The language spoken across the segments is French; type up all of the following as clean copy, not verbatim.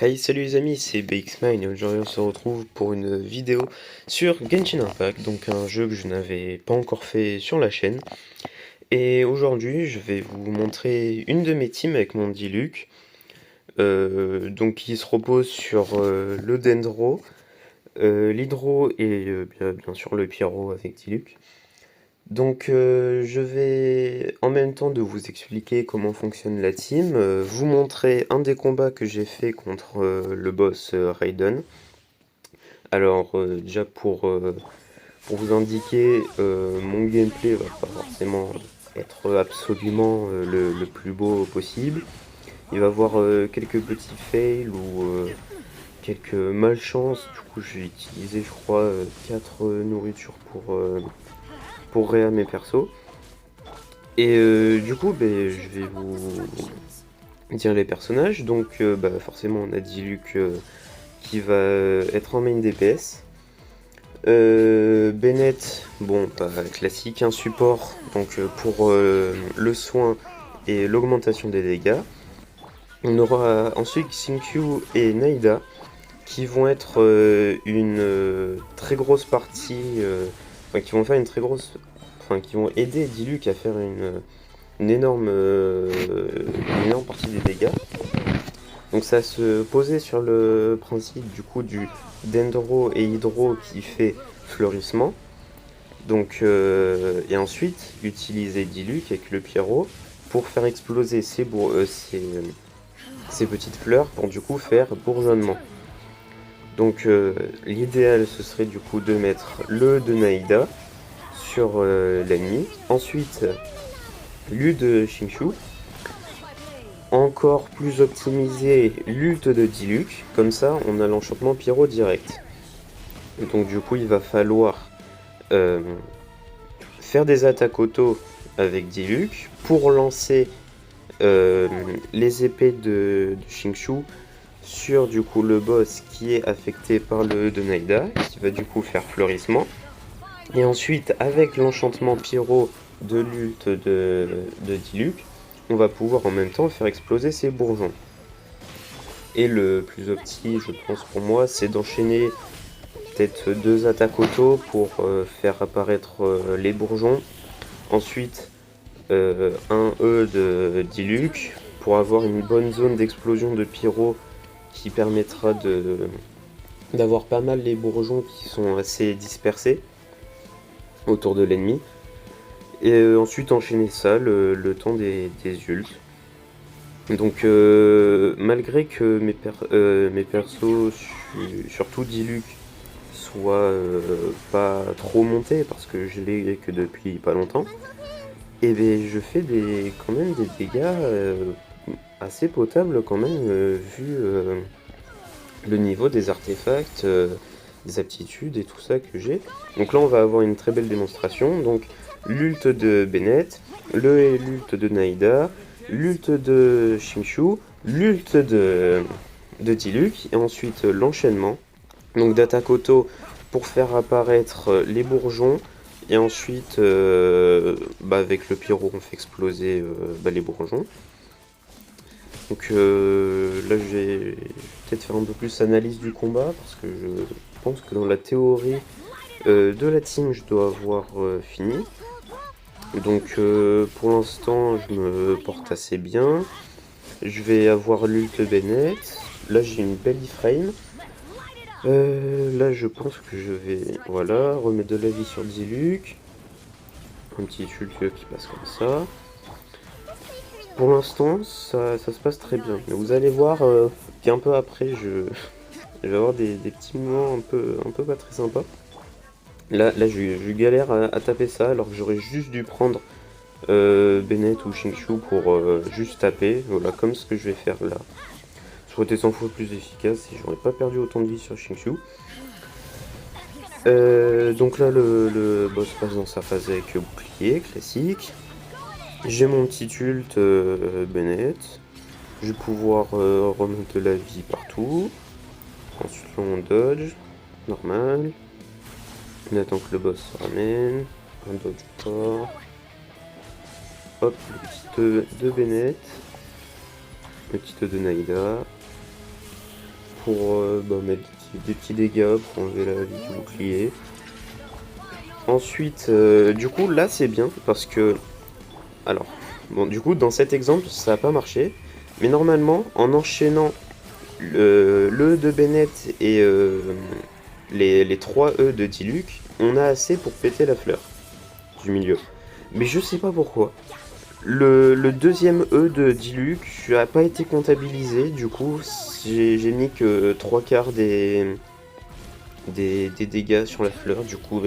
Hey, salut les amis, c'est BXMine et aujourd'hui on se retrouve pour une vidéo sur Genshin Impact, donc un jeu que je n'avais pas encore fait sur la chaîne. Et aujourd'hui je vais vous montrer une de mes teams avec mon Diluc, donc qui se repose sur le Dendro, l'Hydro et bien sûr le Pyro avec Diluc. Donc je vais en même temps de vous expliquer comment fonctionne la team, vous montrer un des combats que j'ai fait contre le boss Raiden. Alors déjà pour vous indiquer, mon gameplay va pas forcément être absolument le plus beau possible. Il va y avoir quelques petits fails ou quelques malchances. Du coup j'ai utilisé je crois 4 nourritures pour réa mes persos. Et du coup je vais vous dire les personnages. Donc forcément on a Diluc qui va être en main DPS. Bennett, bon, classique, un support donc pour le soin et l'augmentation des dégâts. On aura ensuite Xingqiu et Naida qui vont être une très grosse partie, enfin qui vont faire une très grosse, enfin qui vont aider Diluc à faire une énorme, une énorme partie des dégâts. Donc ça se posait sur le principe du coup du Dendro et Hydro qui fait fleurissement. Donc, et ensuite, utiliser Diluc avec le Pyro pour faire exploser ces petites fleurs pour du coup faire bourgeonnement. Donc l'idéal ce serait du coup de mettre le de Naïda sur l'ennemi. Ensuite, l'U de Xingqiu. Encore plus optimisé, l'ult de Diluc. Comme ça, on a l'enchantement Pyro direct. Et donc du coup, il va falloir euh, faire des attaques auto avec Diluc pour lancer les épées de Xingqiu sur du coup le boss qui est affecté par le de Naida, qui va du coup faire fleurissement. Et ensuite, avec l'enchantement pyro de l'ult de Diluc, on va pouvoir en même temps faire exploser ses bourgeons. Et le plus opti, je pense pour moi, c'est d'enchaîner peut-être 2 attaques auto pour faire apparaître les bourgeons. Ensuite, un E de Diluc pour avoir une bonne zone d'explosion de pyro qui permettra d'avoir pas mal les bourgeons qui sont assez dispersés autour de l'ennemi. Et ensuite enchaîner ça le temps des ults. Donc malgré que mes persos, surtout Diluc, soient pas trop montés parce que je l'ai que depuis pas longtemps, et ben je fais quand même des dégâts assez potables quand même vu le niveau des artefacts, des aptitudes et tout ça que j'ai. Donc là on va avoir une très belle démonstration. Donc l'ult de Bennett, l'ult de Naïda, l'ult de Xingqiu, l'ult de Diluc et ensuite l'enchaînement. Donc d'attaque auto pour faire apparaître les bourgeons. Et ensuite, avec le pyro, on fait exploser les bourgeons. Donc là, je vais peut-être faire un peu plus analyse du combat, parce que je pense que dans la théorie de la team, je dois avoir fini. Donc pour l'instant, je me porte assez bien. Je vais avoir l'ult Bennett. Là, j'ai une belle iframe. Là, je pense que je vais, voilà, remettre de la vie sur Diluc. Un petit ult qui passe comme ça. Pour l'instant, ça se passe très bien. Mais vous allez voir qu'un peu après, je vais avoir des petits moments un peu pas très sympas. Là je galère à taper ça, alors que j'aurais juste dû prendre Bennett ou Xingqiu pour juste taper. Voilà, comme ce que je vais faire là. Ça aurait été 100 fois plus efficace et j'aurais pas perdu autant de vie sur Xingqiu. Donc là, le boss passe dans sa phase avec bouclier, classique. J'ai mon petit ult Bennett. Je vais pouvoir remonter de la vie partout. Ensuite là on dodge. Normal. On attend que le boss se ramène. Un dodge fort. Hop, le petit E de Bennett. Le petit E de Naïda. pour mettre des petits dégâts, pour enlever la vie du bouclier. Ensuite, du coup, là c'est bien parce que... Alors, bon, du coup, dans cet exemple, ça n'a pas marché. Mais normalement, en enchaînant le E de Bennett et les 3 E de Diluc, on a assez pour péter la fleur du milieu. Mais je sais pas pourquoi. Le deuxième E de Diluc n'a pas été comptabilisé, du coup j'ai mis que 3/4 des dégâts sur la fleur, du coup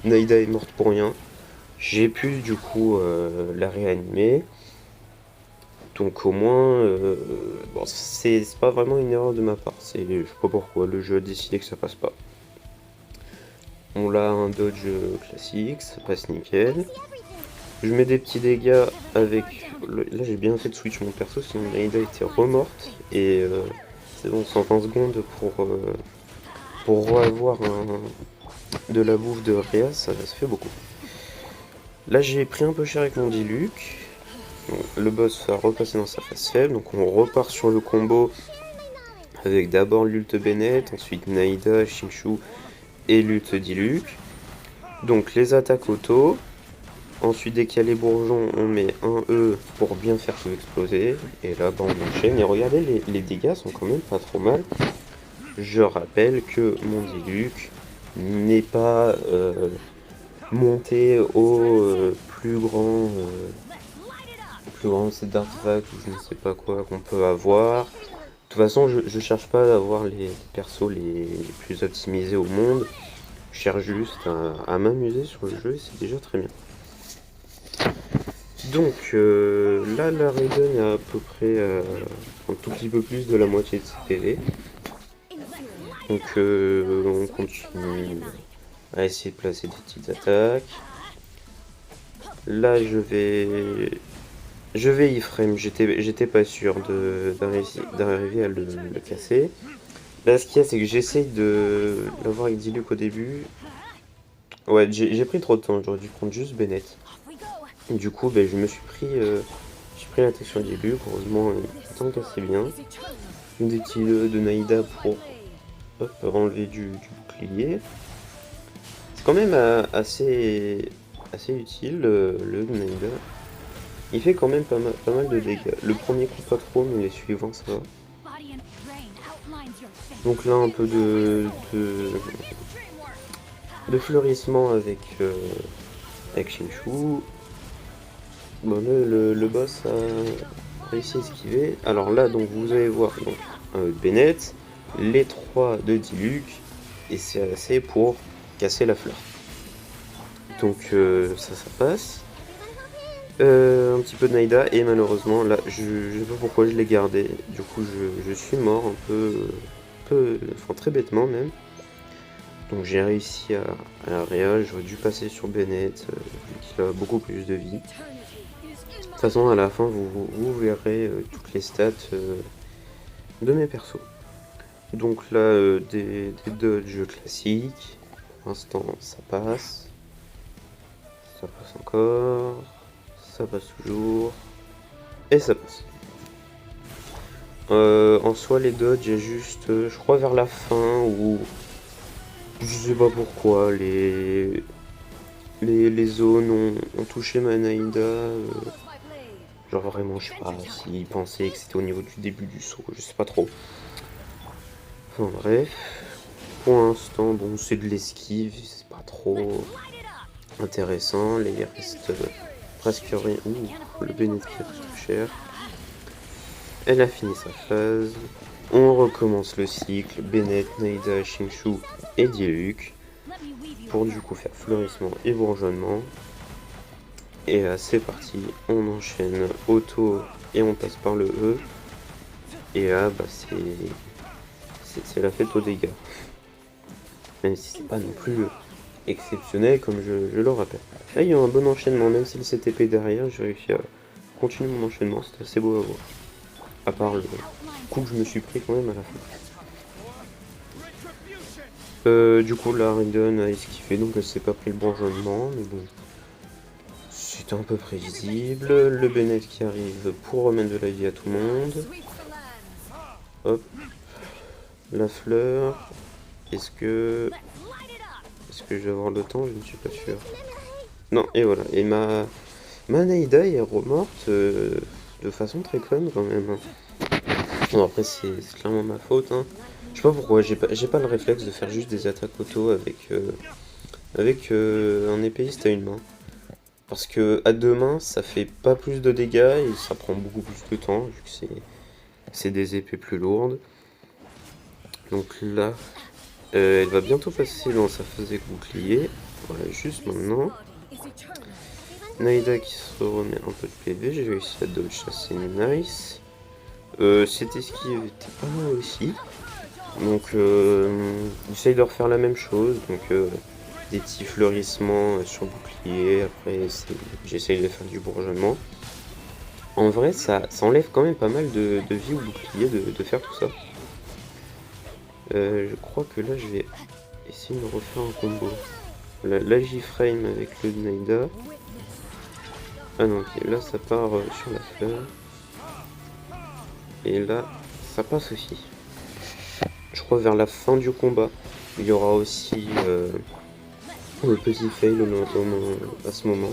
Naïda est morte pour rien. J'ai pu du coup la réanimer. Donc au moins, bon, c'est pas vraiment une erreur de ma part, je sais pas pourquoi, le jeu a décidé que ça passe pas. On l'a un dodge classique, ça passe nickel. Je mets des petits dégâts avec... Là j'ai bien fait de switch mon perso, sinon Naïda était remorte. Et c'est bon, 120 secondes pour revoir de la bouffe de Rhea, ça fait beaucoup. Là j'ai pris un peu cher avec mon Diluc. Bon, le boss va repasser dans sa phase faible, donc on repart sur le combo avec d'abord l'ult Bennett, ensuite Naïda, Xingqiu et l'ult Diluc. Donc les attaques auto. Ensuite, dès qu'il y a les bourgeons, on met un E pour bien faire tout exploser. Et là, bah, on enchaîne. Et regardez, les dégâts sont quand même pas trop mal. Je rappelle que mon Diluc n'est pas monté au plus grand set d'artefacts ou je ne sais pas quoi qu'on peut avoir. De toute façon, je cherche pas à avoir les persos les plus optimisés au monde. Je cherche juste à m'amuser sur le jeu et c'est déjà très bien. Donc là, la Raiden est à peu près un tout petit peu plus de la moitié de ses PV. Donc on continue à essayer de placer des petites attaques. Là, je vais iframe, j'étais pas sûr d'arriver à le casser. Là, ce qu'il y a, c'est que j'essaye de l'avoir avec Diluc au début. Ouais, j'ai pris trop de temps, j'aurais dû prendre juste Bennett. Du coup, je me suis pris, j'ai pris l'attaque sur Diluc, heureusement il tank assez bien. Des petits de Naïda pour enlever du bouclier. C'est quand même assez utile le Naïda. Il fait quand même pas mal de dégâts. Le premier coup pas trop, mais les suivants ça va. Donc là un peu de fleurissement avec Xingqiu. Bon, le boss a réussi à esquiver. Alors là, donc vous allez voir donc Bennett, les 3 de Diluc, et c'est assez pour casser la fleur. Donc ça passe. Un petit peu de Naïda, et malheureusement, là, je sais pas pourquoi je l'ai gardé. Du coup, je suis mort un peu, enfin très bêtement même. Donc j'ai réussi à la réa, j'aurais dû passer sur Bennett, vu qu'il a beaucoup plus de vie. De toute façon, à la fin, vous verrez toutes les stats de mes persos. Donc là, des dodges classiques. Pour l'instant, ça passe. Ça passe encore. Ça passe toujours. Et ça passe. En soi, les dodges, il y a juste, je crois, vers la fin où... Je sais pas pourquoi, les zones ont touché ma Naïda. Genre vraiment, je sais pas s'ils pensaient que c'était au niveau du début du saut, je sais pas trop. Enfin bref, pour l'instant, bon, c'est de l'esquive, c'est pas trop intéressant. Là, il reste presque rien. Ouh, le Bennett qui a pris cher. Elle a fini sa phase. On recommence le cycle. Bennett, Naïda, Xingqiu et Diluc. Pour du coup faire fleurissement et bourgeonnement. Et là c'est parti, on enchaîne auto et on passe par le E. Et là bah c'est la fête aux dégâts. Même si c'est pas non plus exceptionnel comme je le rappelle. Là il y a un bon enchaînement, même si le CTP derrière, j'ai réussi à continuer mon enchaînement, c'était assez beau à voir. À part le coup que je me suis pris quand même à la fin. Du coup la Raiden a esquivé, donc elle s'est pas pris le bourgeonnement, mais bon. C'est un peu prévisible. Le Bennett qui arrive pour remettre de la vie à tout le monde. Hop. La fleur. Est-ce que je vais avoir le temps? Je ne suis pas sûr. Non, et voilà. Et ma Naïda est remorte de façon très conne quand même, hein. Bon, après, c'est clairement ma faute, hein. Je sais pas pourquoi, j'ai pas le réflexe de faire juste des attaques auto avec un épéiste à une main. Parce que à deux mains, ça fait pas plus de dégâts et ça prend beaucoup plus de temps, vu que c'est des épées plus lourdes. Donc là, elle va bientôt passer dans sa phase avec bouclier. Voilà, juste maintenant. Naïda qui se remet un peu de PV, j'ai réussi à dodge, ça c'est nice. Cette esquive était pas mal aussi. Donc j'essaye de refaire la même chose. Donc des petits fleurissements sur bouclier. Après j'essaye de faire du bourgeonnement. En vrai ça enlève quand même pas mal de vie au bouclier de faire tout ça. Je crois que là je vais essayer de refaire un combo. La J-frame avec le Naïda. Ah non, ok, là ça part sur la fleur. Et là, ça passe aussi. Je crois vers la fin du combat, il y aura aussi le petit fail à ce moment.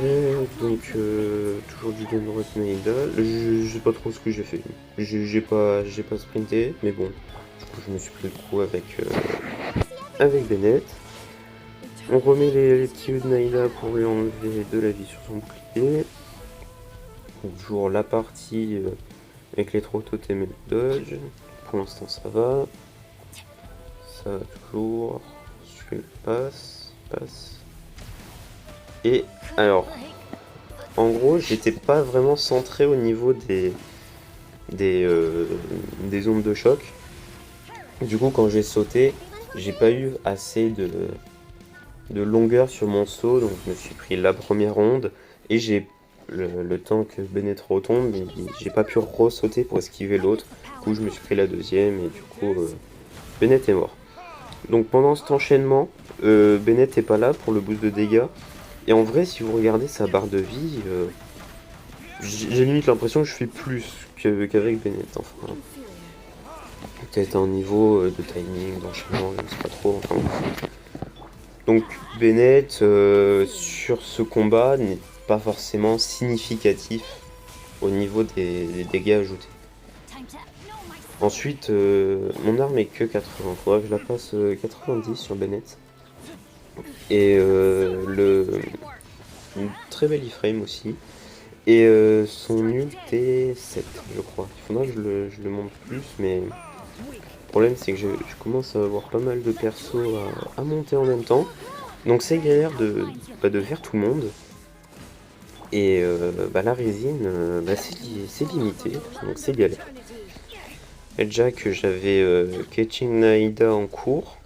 Et donc, toujours du Denrot Naïda. Je sais pas trop ce que j'ai fait. J'ai pas sprinté, mais bon. Du coup, je me suis pris le coup avec Bennett. On remet les petits yeux de Naïda pour lui enlever de la vie sur son bouclier. Toujours la partie avec les trois totems et le dodge. Pour l'instant ça va. Ça va toujours. Je passe. Et alors, en gros, j'étais pas vraiment centré au niveau des ondes de choc. Du coup, quand j'ai sauté, j'ai pas eu assez de longueur sur mon saut, donc je me suis pris la première onde et j'ai le temps que Bennett retombe, j'ai pas pu re-sauter pour esquiver l'autre. Du coup, je me suis pris la deuxième et du coup, Bennett est mort. Donc pendant cet enchaînement, Bennett est pas là pour le boost de dégâts. Et en vrai, si vous regardez sa barre de vie, j'ai limite l'impression que je fais plus qu'avec Bennett. Enfin, peut-être un niveau de timing, d'enchaînement, je ne sais pas trop. Enfin, donc Bennett, sur ce combat, n'est pas forcément significatif au niveau des dégâts ajoutés. Ensuite, mon arme est que 80, faudrait que je la passe 90 sur Bennett. Et une très belle iframe aussi. Et son ult est 7, je crois. Il faudra que je le monte plus, mais le problème c'est que je commence à avoir pas mal de persos à monter en même temps. Donc c'est galère de faire tout le monde. Et la résine, c'est limité, donc c'est galère. Et déjà que j'avais Catching Naïda en cours.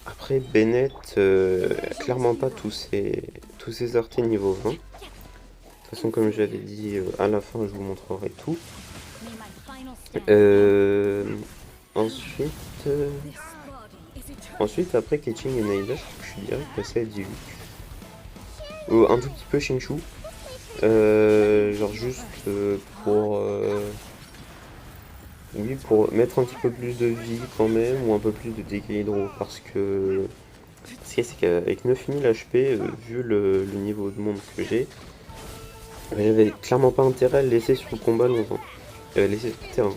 Après Bennett, clairement pas tous ses artés niveau 20. De toute façon, comme j'avais dit, à la fin je vous montrerai tout. Ensuite, après Catching et Naïda, je suis direct passé à Diluc. Un tout petit peu Shinshu. Genre juste pour mettre un petit peu plus de vie quand même, ou un peu plus de dégâts hydro, parce que ce qu'il y a, c'est qu'avec 9000 HP, vu le niveau de monde que j'ai, j'avais clairement pas intérêt à le laisser sur le combat longtemps, laisser sur le terrain.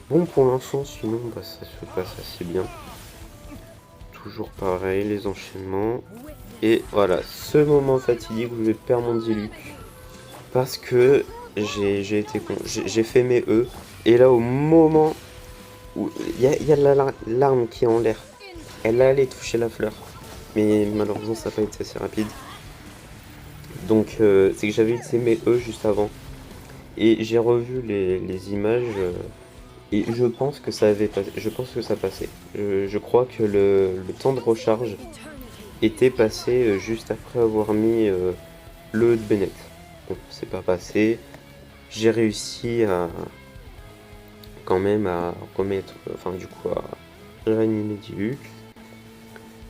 Bon, pour l'instant, sinon, ça se passe assez bien. Toujours pareil, les enchaînements. Et voilà, ce moment fatidique où je perds mon Diluc. Parce que j'ai été con. J'ai fait mes E. Et là, au moment où il y a l'arme qui est en l'air, elle allait toucher la fleur. Mais malheureusement, ça n'a pas été assez rapide. Donc, c'est que j'avais utilisé mes E juste avant. Et j'ai revu les images. Et je pense que ça avait passé. Je pense que ça passait. Je crois que le temps de recharge était passé juste après avoir mis le E de Bennett. Bon, c'est pas passé. J'ai réussi quand même à remettre, enfin du coup à réanimer Diluc.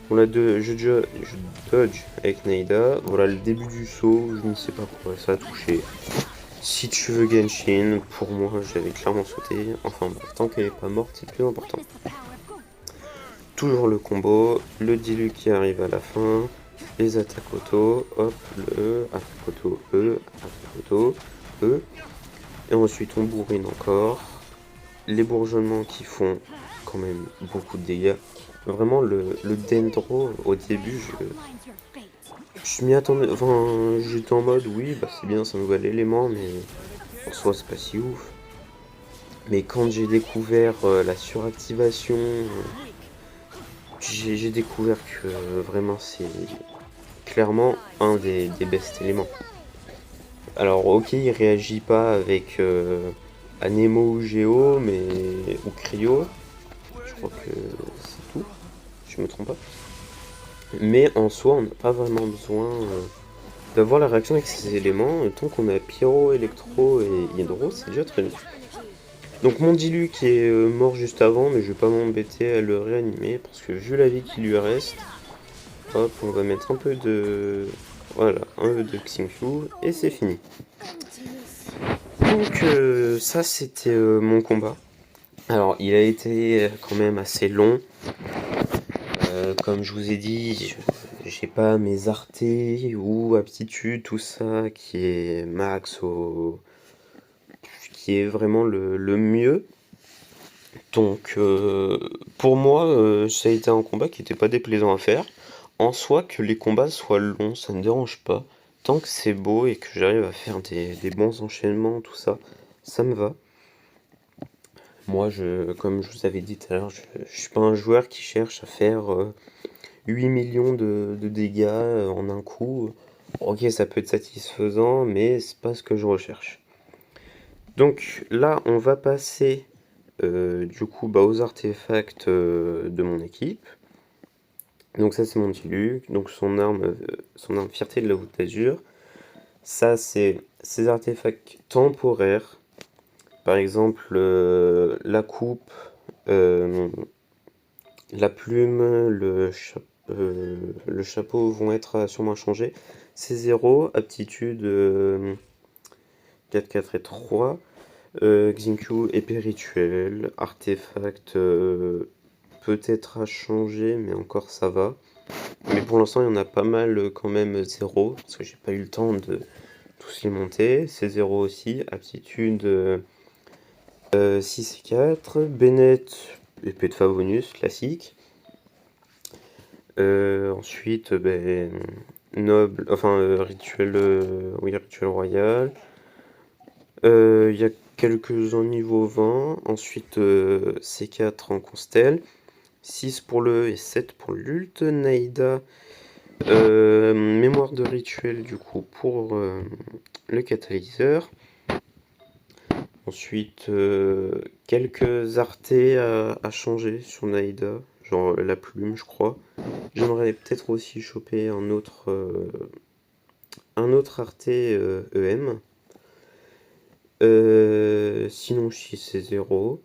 Bon, je dodge avec Naïda. Voilà le début du saut, je ne sais pas pourquoi ça a touché. Si tu veux Genshin, pour moi j'avais clairement sauté. Enfin bref, tant qu'elle est pas morte, c'est le plus important. Toujours le combo, le Diluc qui arrive à la fin, les attaques auto, hop, le E, attaque auto, E, attaque auto, E. Et ensuite on bourrine encore. Les bourgeonnements qui font quand même beaucoup de dégâts. Vraiment le Dendro au début, je m'y attendais. Enfin, j'étais en mode oui, bah c'est bien, c'est un nouvel élément, mais en soi c'est pas si ouf. Mais quand j'ai découvert la suractivation, j'ai découvert que vraiment c'est clairement un des best éléments. Alors ok, il réagit pas avec Anemo ou Géo, mais ou Cryo. Je crois que c'est tout, je me trompe pas. Mais en soi, on n'a pas vraiment besoin d'avoir la réaction avec ces éléments. Et tant qu'on a Pyro, Electro et Hydro, c'est déjà très bien. Donc mon Dilu qui est mort juste avant, mais je vais pas m'embêter à le réanimer parce que vu la vie qui lui reste, hop, on va mettre un peu de... Voilà, un peu de Xingqiu et c'est fini. Donc ça c'était mon combat. Alors il a été quand même assez long. Comme je vous ai dit, j'ai pas mes artés ou aptitudes, tout ça qui est max au... qui est vraiment le mieux. Donc pour moi, ça a été un combat qui était pas déplaisant à faire. En soi, que les combats soient longs, ça ne dérange pas. Tant que c'est beau et que j'arrive à faire des bons enchaînements, tout ça, ça me va. Moi, comme je vous avais dit tout à l'heure, je suis pas un joueur qui cherche à faire 8 millions de dégâts en un coup. Ok, ça peut être satisfaisant, mais c'est pas ce que je recherche. Donc là, on va passer du coup aux artefacts de mon équipe. Donc ça c'est mon Diluc, donc son arme fierté de la voûte d'azur. Ça c'est ses artefacts temporaires. Par exemple la coupe, euh, la plume, le chapeau vont être sûrement changés. C'est 0, aptitude 4, 4 et 3. Xingqiu, épée rituelle, artefact peut-être à changer, mais encore ça va. Mais pour l'instant, il y en a pas mal quand même 0, parce que j'ai pas eu le temps de tous les monter. C'est 0 aussi, aptitude 6 et 4. Bennett, épée de Favonius, classique. Ensuite, noble, enfin rituel, oui, rituel royal. Il y a quelques-uns niveau 20. Ensuite, C4 en constel. 6 pour le E et 7 pour l'ult. Naïda, mémoire de rituel du coup pour le catalyseur. Ensuite, quelques artés à changer sur Naïda, genre la plume, je crois. J'aimerais peut-être aussi choper un autre arté EM. Sinon, si c'est 0.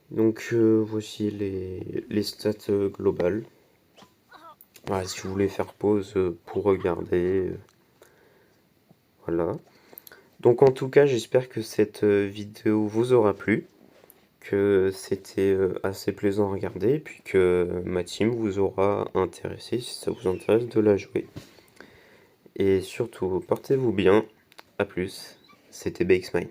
Donc, voici les stats globales. Voilà, si vous voulez faire pause pour regarder. Voilà. Donc, en tout cas, j'espère que cette vidéo vous aura plu. Que c'était assez plaisant à regarder. Et puis que ma team vous aura intéressé si ça vous intéresse de la jouer. Et surtout, portez-vous bien. A plus. C'était BXMine.